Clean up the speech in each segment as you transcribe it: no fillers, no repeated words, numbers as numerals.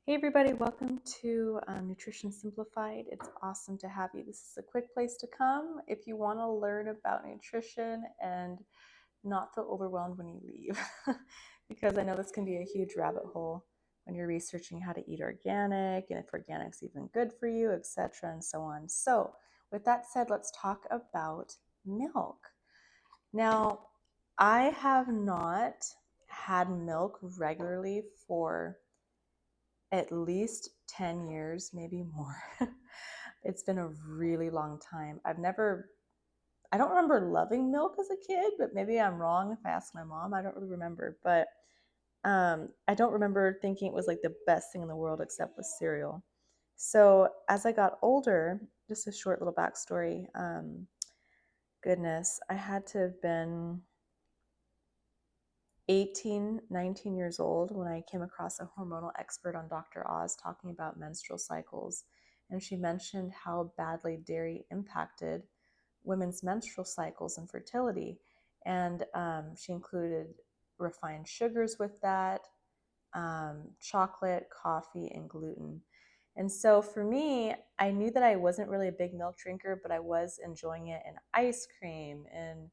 Hey everybody, welcome to Nutrition Simplified. It's awesome to have you. This is a quick place to come if you want to learn about nutrition and not feel overwhelmed when you leave. Because I know this can be a huge rabbit hole when you're researching how to eat organic and if organic's even good for you, etc. and so on. So, with that said, let's talk about milk. Now, I have not had milk regularly for at least 10 years, maybe more. It's been a really long time. I don't remember loving milk as a kid, but maybe I'm wrong if I ask my mom. I don't really remember, but I don't remember thinking it was like the best thing in the world except with cereal. So as I got older, just a short little backstory. Goodness, I had to have been 18, 19 years old when I came across a hormonal expert on Dr. Oz talking about menstrual cycles. And she mentioned how badly dairy impacted women's menstrual cycles and fertility. And she included refined sugars with that, chocolate, coffee, and gluten. And so for me, I knew that I wasn't really a big milk drinker, but I was enjoying it in ice cream and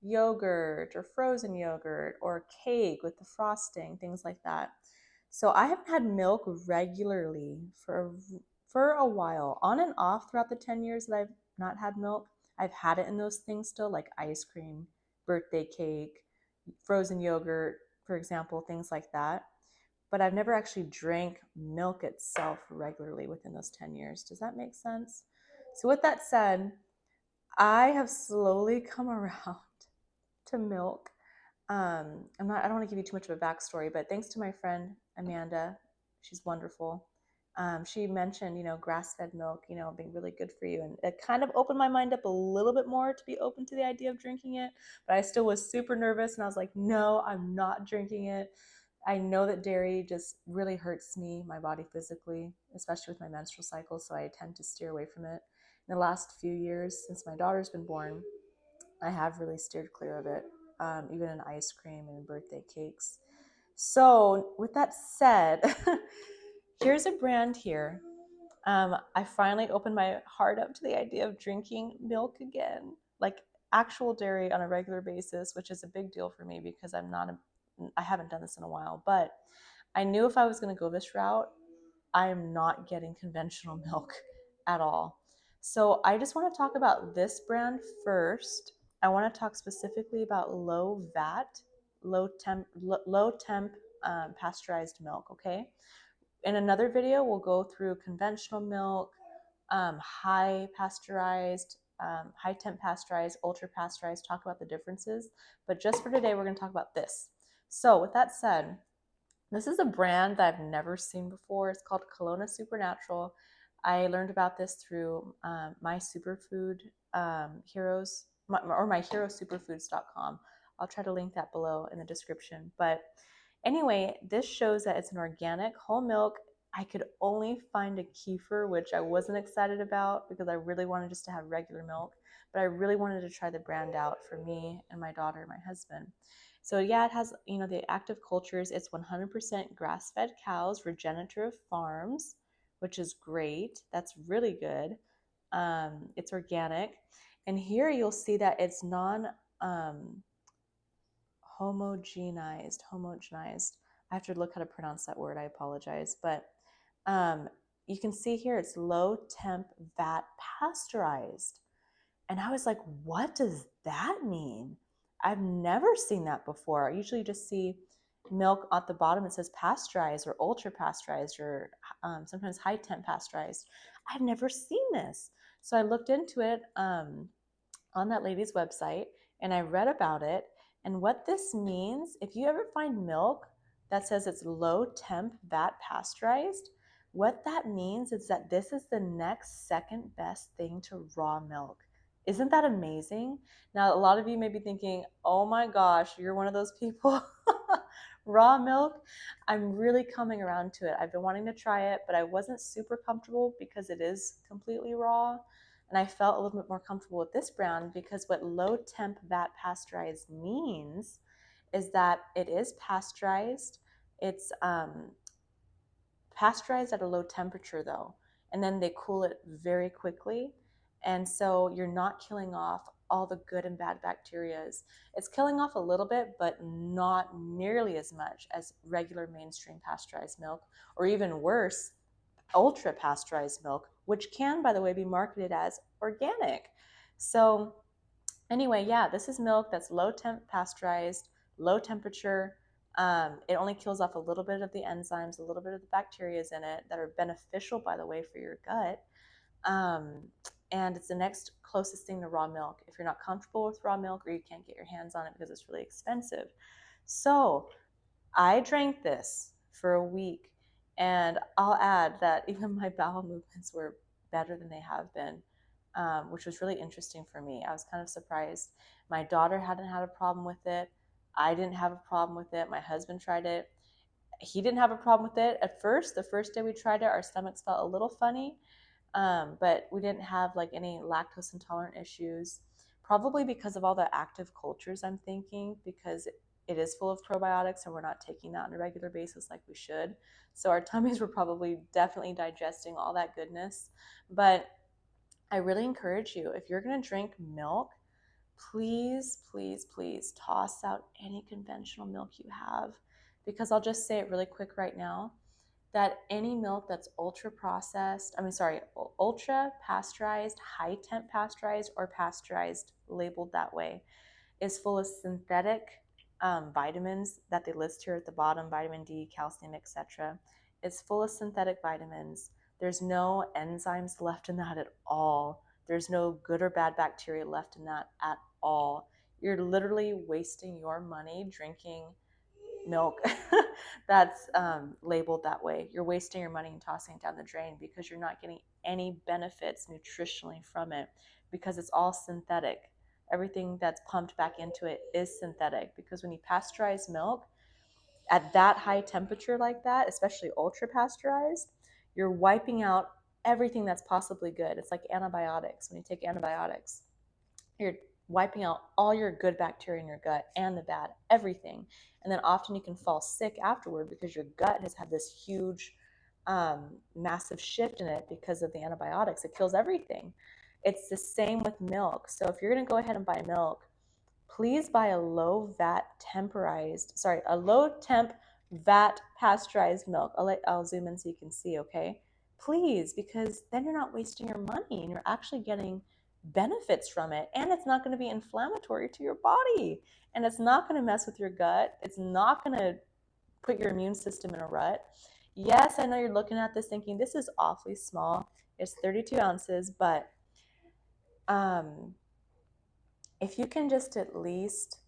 yogurt or frozen yogurt or cake with the frosting, things like that. So I haven't had milk regularly for a while, on and off throughout the 10 years that I've not had milk. I've had it in those things still, like ice cream, birthday cake, frozen yogurt, for example, things like that. But I've never actually drank milk itself regularly within those 10 years. Does that make sense? So with that said, I have slowly come around to milk. I don't want to give you too much of a backstory, but thanks to my friend Amanda, she's wonderful. She mentioned, grass-fed milk, being really good for you, and it kind of opened my mind up a little bit more to be open to the idea of drinking it. But I still was super nervous, and I was like, no, I'm not drinking it. I know that dairy just really hurts me, my body physically, especially with my menstrual cycle, so I tend to steer away from it. In the last few years, since my daughter's been born, I have really steered clear of it, even in ice cream and birthday cakes. So, with that said, here's a brand here. I finally opened my heart up to the idea of drinking milk again, like actual dairy on a regular basis, which is a big deal for me because I haven't done this in a while. But I knew if I was going to go this route, I am not getting conventional milk at all. So I just want to talk about this brand first. I want to talk specifically about low VAT, low temp pasteurized milk. Okay. In another video, we'll go through conventional milk, high pasteurized, high temp pasteurized, ultra pasteurized, talk about the differences. But just for today, we're going to talk about this. So with that said, this is a brand that I've never seen before. It's called Kalona SuperNatural. I learned about this through my superfood heroes, my herosuperfoods.com. I'll try to link that below in the description. But anyway, this shows that it's an organic whole milk. I could only find a kefir, which I wasn't excited about because I really wanted just to have regular milk. But I really wanted to try the brand out for me and my daughter and my husband. So yeah, it has, the active cultures. It's 100% grass-fed cows, regenerative farms, which is great. That's really good. It's organic. And here you'll see that it's homogenized. I have to look how to pronounce that word. I apologize. But you can see here it's low temp vat pasteurized. And I was like, what does that mean? I've never seen that before. I usually just see milk at the bottom. It says pasteurized or ultra pasteurized or sometimes high temp pasteurized. I've never seen this. So I looked into it on that lady's website and I read about it. And what this means, if you ever find milk that says it's low temp vat pasteurized, what that means is that this is the next second best thing to raw milk. Isn't that amazing? Now, a lot of you may be thinking, oh my gosh, you're one of those people. Raw milk, I'm really coming around to it. I've been wanting to try it, but I wasn't super comfortable because it is completely raw. And I felt a little bit more comfortable with this brand because what low temp vat pasteurized means is that it is pasteurized. It's pasteurized at a low temperature though, and then they cool it very quickly. And so you're not killing off all the good and bad bacterias. It's killing off a little bit, but not nearly as much as regular mainstream pasteurized milk, or even worse, ultra pasteurized milk, which can, by the way, be marketed as organic. So anyway, yeah, this is milk that's low temp pasteurized, low temperature. It only kills off a little bit of the enzymes, a little bit of the bacteria in it that are beneficial, by the way, for your gut. Um, and it's the next closest thing to raw milk if you're not comfortable with raw milk or you can't get your hands on it because it's really expensive. So I drank this for a week, and I'll add that even my bowel movements were better than they have been, which was really interesting for me. I was kind of surprised. My daughter hadn't had a problem with it. I didn't have a problem with it. My husband tried it. He didn't have a problem with it at first. The first day we tried it, our stomachs felt a little funny, but we didn't have like any lactose intolerant issues, probably because of all the active cultures, I'm thinking, because it is full of probiotics and we're not taking that on a regular basis like we should. So our tummies were probably definitely digesting all that goodness. But I really encourage you, if you're going to drink milk, please, please, please toss out any conventional milk you have. Because I'll just say it really quick right now, that any milk that's ultra processed, ultra pasteurized, high temp pasteurized, or pasteurized labeled that way, is full of synthetic vitamins that they list here at the bottom: vitamin D, calcium, etc. It's full of synthetic vitamins. There's no enzymes left in that at all. There's no good or bad bacteria left in that at all. You're literally wasting your money drinking milk that's labeled that way. You're wasting your money and tossing it down the drain because you're not getting any benefits nutritionally from it, because it's all synthetic. Everything that's pumped back into it is synthetic, because when you pasteurize milk at that high temperature like that, especially ultra pasteurized, you're wiping out everything that's possibly good. It's like antibiotics. When you take antibiotics, you're wiping out all your good bacteria in your gut and the bad, everything. And then often you can fall sick afterward because your gut has had this huge, massive shift in it because of the antibiotics. It kills everything. It's the same with milk. So if you're going to go ahead and buy milk, please buy a low temp vat pasteurized milk. I'll zoom in so you can see, okay? Please, because then you're not wasting your money and you're actually getting benefits from it, and it's not going to be inflammatory to your body, and it's not going to mess with your gut. It's not going to put your immune system in a rut. Yes, I know you're looking at this thinking this is awfully small. It's 32 ounces, but if you can just at least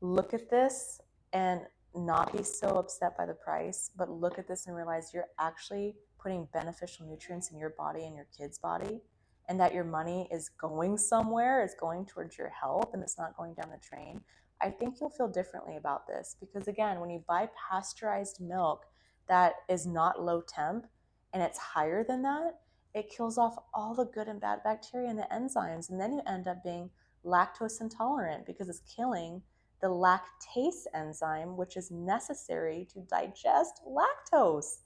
look at this and not be so upset by the price, but look at this and realize you're actually putting beneficial nutrients in your body and your kid's body, and that your money is going somewhere, it's going towards your health, and it's not going down the drain, I think you'll feel differently about this. Because again, when you buy pasteurized milk that is not low temp and it's higher than that, it kills off all the good and bad bacteria and the enzymes, and then you end up being lactose intolerant because it's killing the lactase enzyme, which is necessary to digest lactose.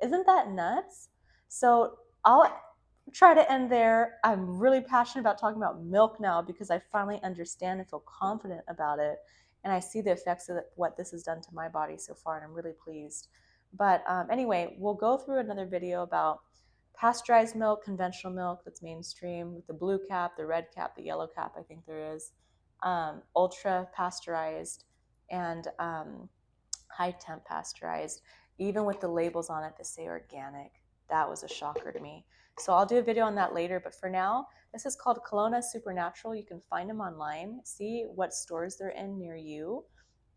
Isn't that nuts? So I'll try to end there. I'm really passionate about talking about milk now because I finally understand and feel confident about it. And I see the effects of what this has done to my body so far, and I'm really pleased. But anyway, we'll go through another video about pasteurized milk, conventional milk that's mainstream with the blue cap, the red cap, the yellow cap, I think there is, ultra pasteurized, and high temp pasteurized, even with the labels on it that say organic. That was a shocker to me. So I'll do a video on that later, but for now, this is called Kalona SuperNatural. You can find them online, see what stores they're in near you.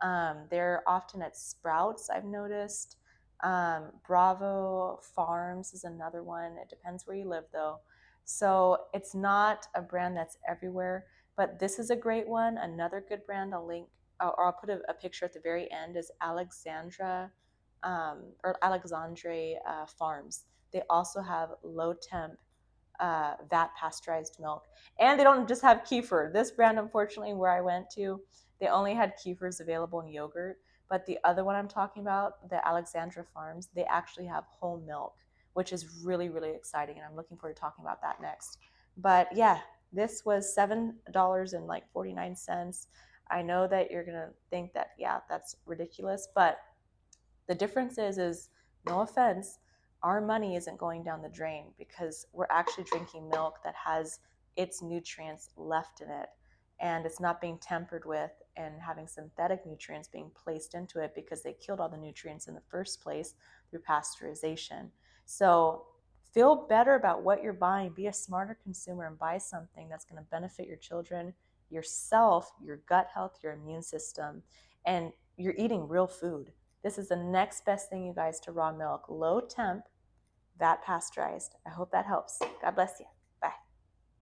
They're often at Sprouts, I've noticed. Bravo Farms is another one. It depends where you live though. So it's not a brand that's everywhere, but this is a great one. Another good brand I'll link, or I'll put a picture at the very end, is Alexandre Farms. They also have low temp vat pasteurized milk, and they don't just have kefir. This brand, unfortunately, where I went to, they only had kefirs available in yogurt. But the other one I'm talking about, the Alexandra Farms, they actually have whole milk, which is really, really exciting. And I'm looking forward to talking about that next. But yeah, this was $7.49. I know that you're going to think that, yeah, that's ridiculous. But the difference is no offense, our money isn't going down the drain because we're actually drinking milk that has its nutrients left in it, and it's not being tampered with and having synthetic nutrients being placed into it because they killed all the nutrients in the first place through pasteurization. So feel better about what you're buying. Be a smarter consumer and buy something that's going to benefit your children, yourself, your gut health, your immune system, and you're eating real food. This is the next best thing, you guys, to raw milk. Low temp, vat pasteurized. I hope that helps. God bless you.